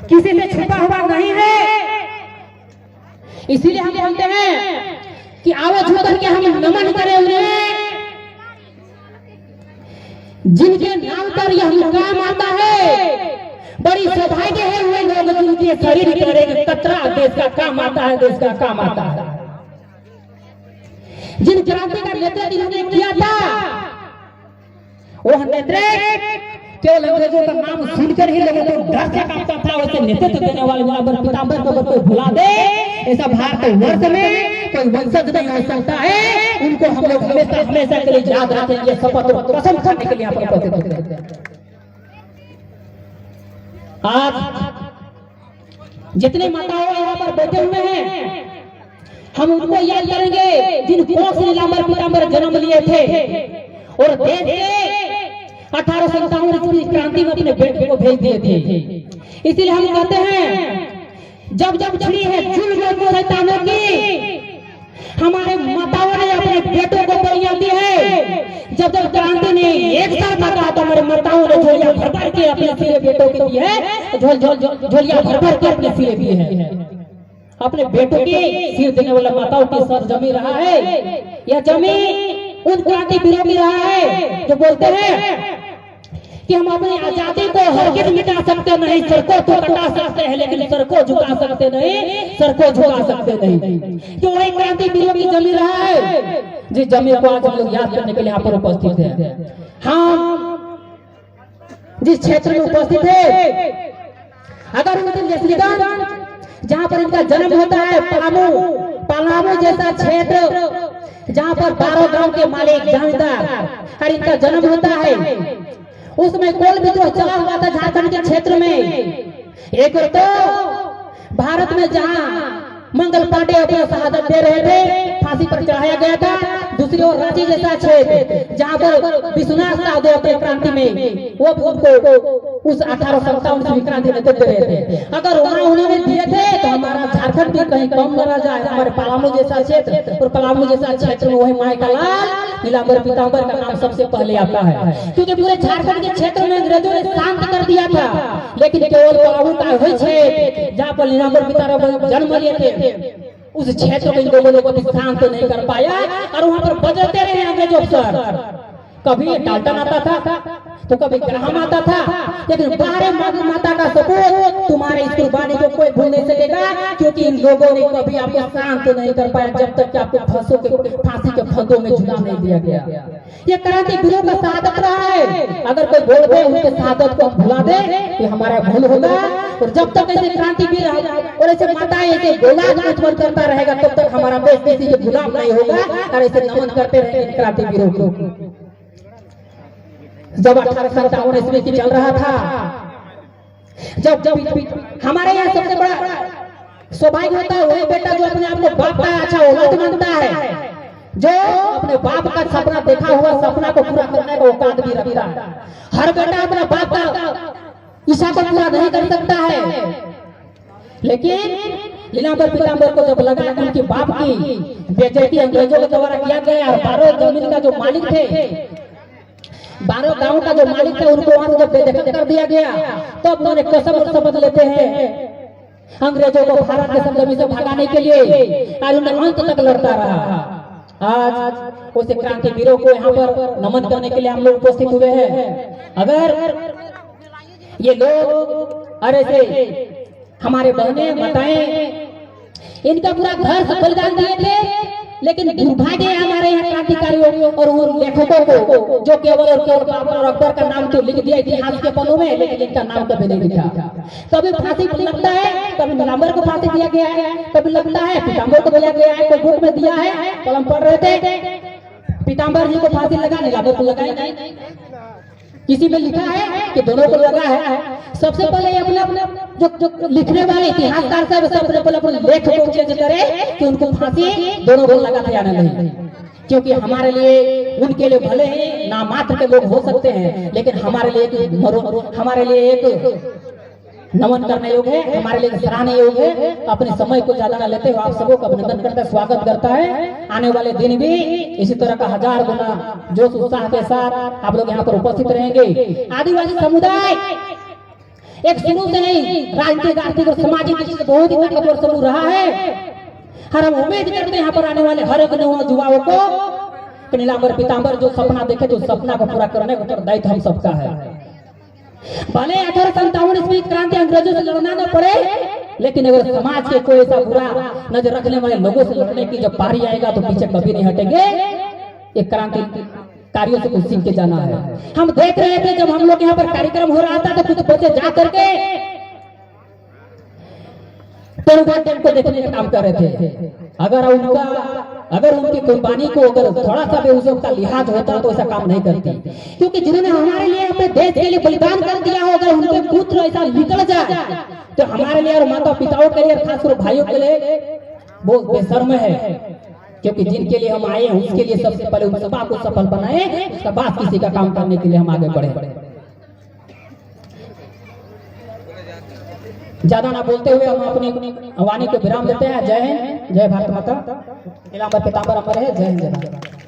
किसी से छुपा हुआ नहीं है। इसीलिए हम बोलते हैं कि आओ छू करके हम नमन करें उन्हें जिनके नाम पर यह मुकाम आता है। बड़ी सौभाग्य है हुए लोग जिनके शरीर करेंगे कतरा देश का काम आता है, देश का काम आता है। जिन क्रांति का नेतृत्व इन्होंने किया था वह नेतृत्व केवल अंग्रेजों का नाम सुनकर ही लोगों को डर से कांपता था। वैसे नेतृत्व देने वाले नीलांबर पीतांबर को कोई भुला दे ऐसा भारत वर्ष में कोई वंशज नहीं हो सकता है। उनको हम लोग हमेशा हमेशा के लिए याद रखेंगे, शपथ और कसम खाने के लिए यहाँ पर उपस्थित होते हैं। आज जितने माताओं यहाँ पर बैठे हुए हैं हम उनको याद करेंगे जिन कोख से नीलांबर पीतांबर जन्म लिए थे और देश के 1857 की क्रांति में अपने बेटे को भेज दिए थे। इसीलिए हम कहते हैं जब जब छिड़ी है जुल्म और शैतानों की, हमारे माताओं ने अपने बेटों को बलियां दी है। जब जब क्रांति ने एक साल मारा तो हमारे माताओं ने झोलिया भर भर के अपने सिरे बेटों के दिए है, झोलिया भर भर के अपने सिरे दिए है। अपने बेटों की सिर देने वाला माताओं की सर जमी रहा है। यह जमी उन क्रांति वीरों की रहा है जो बोलते हैं कि हम अपनी आजादी को हरगिज मिटा सकते नहीं, सर को तो कटा सकते हैं लेकिन सर को झुका सकते नहीं, सर को झुका सकते नहीं। तो वही क्रांति वीरों की जमी रहा है जिस जमी को आज हम लोग याद करने के लिए यहाँ पर उपस्थित है। हम जिस क्षेत्र में उपस्थित है, अगर उनके जसलीगंज जहाँ पर इनका जन्म होता है, पलामू जैसा क्षेत्र जहाँ पर 12 गांव के मालिक जमींदार और इनका जन्म होता है, उसमें कोल विद्रोह चला हुआ था झारखंड के क्षेत्र में। एक तो भारत में जहाँ मंगल पांडे अपनी शहादत दे रहे थे, फांसी पर चढ़ाया गया था। दूसरी ओर रांची जैसा क्षेत्र जहाँ पर विश्वनाथ साधु अपने क्रांति में वो उनको उस 1857 की क्रांति में दे रहे थे। अगर वहाँ उन्होंने दिए थे तो हमारा झारखंड भी कहीं कम न रह जाए। हमारे पलामू जैसा क्षेत्र और पलामू जैसा क्षेत्र में वही माई का लाल नीलांबर पीतांबर का नाम सबसे पहले आता है, क्योंकि पूरे झारखंड के क्षेत्र में अंग्रेजों ने शांत कर दिया था। लेकिन केवल पलामू का वही क्षेत्र जहाँ पर नीलांबर पीतांबर जन्म लिए थे, उस क्षेत्र को इन लोगों ने कभी शांत नहीं कर पाया और वहाँ पर बजते रहे अंग्रेज अफसर। कभी डाल्टन आता था तो कभी ग्राहम आता था, लेकिन बाहर माता का सपूत तुम्हारे इस कुर्बानी को कोई भूल नहीं सकेगा, क्योंकि इन लोगों ने कभी आपको शांत नहीं कर पाया जब तक कि आपको फांसी के फंदों में झुला नहीं दिया गया। ये क्रांति वीरों का शहादत रहा है। अगर कोई बोल दे उनके शहादत को भुला दे तो हमारा भूल होगा। और जब तक ऐसे क्रांति वीर और ऐसे माताएं ऐसे गोलाज उत्पन्न करता रहेगा तब तक हमारा देश किसी के गुलाम नहीं होगा और ऐसे नमन करते रहेंगे क्रांति वीरों को। जब 1857 ईस्वी की चल रहा था, जब जब हमारे यहाँ सबसे बड़ा सौभाग्य होता है वही बेटा जो अपने आप को बाप का अच्छा औलाद मानता है, जो अपने बाप का सपना देखा हुआ सपना को पूरा करने का औकात भी रखता है। हर बेटा अपने बाप का इच्छा को पूरा नहीं कर सकता है, लेकिन नीलांबर पीतांबर को जब लगा कि उनकी बाप की बेइज्जती अंग्रेजों के द्वारा किया गया और 12 जमीन का जो मालिक थे, 12 गांव का जो मालिक था, उनको वहां से जब बेदखल कर दिया गया तो उन्होंने कसम शपथ लेते हैं अंग्रेजों को भारत के सरजमी से भगाने के लिए और उन्हें अंत तक लड़ता रहा। आज उस क्रांति वीरों को यहाँ पर नमन करने के लिए हम लोग उपस्थित हुए हैं। अगर ये लोग अरे से हमारे बहने माताएं इनका पूरा घर से बलिदान दिए थे, लेकिन दुर्भाग्य है हमारे यहाँ क्रांतिकारियों और उन लेखकों को जो केवल और केवल बाबर और अकबर का नाम तो लिख दिया इतिहास के पन्नों में, लेकिन इनका नाम कभी नहीं लिखा। कभी फांसी लगता है, कभी नीलांबर को फांसी दिया गया है, कभी लगता है पीतांबर को दिया गया है, कोई बुक में दिया है, कलम पढ़ रहे थे पीतांबर जी को फांसी लगा, नीलांबर को लगाया नहीं। किसी में लिखा है कि दोनों को लगा है। सबसे पहले अपने अपने जो लिखने वाले इतिहासकार साहब सबसे पहले अपने लेख को चेंज करे कि उनको फांसी दोनों को लगा दिया नहीं, क्योंकि हमारे लिए उनके लिए भले ही नामात्र के लोग हो सकते हैं, लेकिन हमारे लिए एक नमन करने योग है, हमारे लिए सराहने योग है। अपने समय को ज्यादा न लेते हुए आप सबको अभिनंदन करता है, स्वागत करता है। आने वाले दिन भी इसी तरह का 1000 गुना जोश उत्साह के साथ आप लोग यहाँ पर उपस्थित रहेंगे। आदिवासी समुदाय एक शुरू से नहीं राजनीतिक, आर्थिक और सामाजिक दृष्टि से बहुत ही ताकतवर समूह रहा है। और हम उम्मीद करते हैं यहाँ पर आने वाले हर एक युवाओं को कि नीलांबर पीतांबर जो सपना देखे तो सपना को पूरा करने का उत्तरदायित्व हम सबका है। भले 1857 ईस्वी क्रांति अंग्रेजों से लड़ना न पड़े, लेकिन अगर समाज के कोई ऐसा बुरा नजर रखने वाले लोगों से लड़ने की जब पारी आएगा तो पीछे कभी नहीं हटेंगे। एक क्रांति कार्यों से कुछ सीख के जाना है। हम देख रहे थे जब हम लोग यहाँ पर कार्यक्रम हो रहा था तो कुछ बच्चे जा करके डैम को देखने का काम कर रहे थे। अगर उनकी कुर्बानी को अगर थोड़ा सा भी उसका लिहाज होता तो ऐसा काम नहीं करती, क्योंकि जिन्होंने हमारे लिए अपने देश के लिए बलिदान कर दिया हो, अगर उनके पुत्र ऐसा निकल जाए तो हमारे लिए और माता पिताओं के लिए, खासकर भाइयों के लिए बहुत बेशर्म है। क्योंकि जिनके लिए हम आए हैं उसके लिए सबसे पहले उन सभा को सफल बनाए, उसके बाद किसी का काम करने के लिए हम आगे बढ़े। ज्यादा ना बोलते हुए हम अपनी वाणी को विराम देते हैं। जय हिंद, जय भारत माता, नीलांबर पीतांबर अमर है। जय हिंद, जय भारत।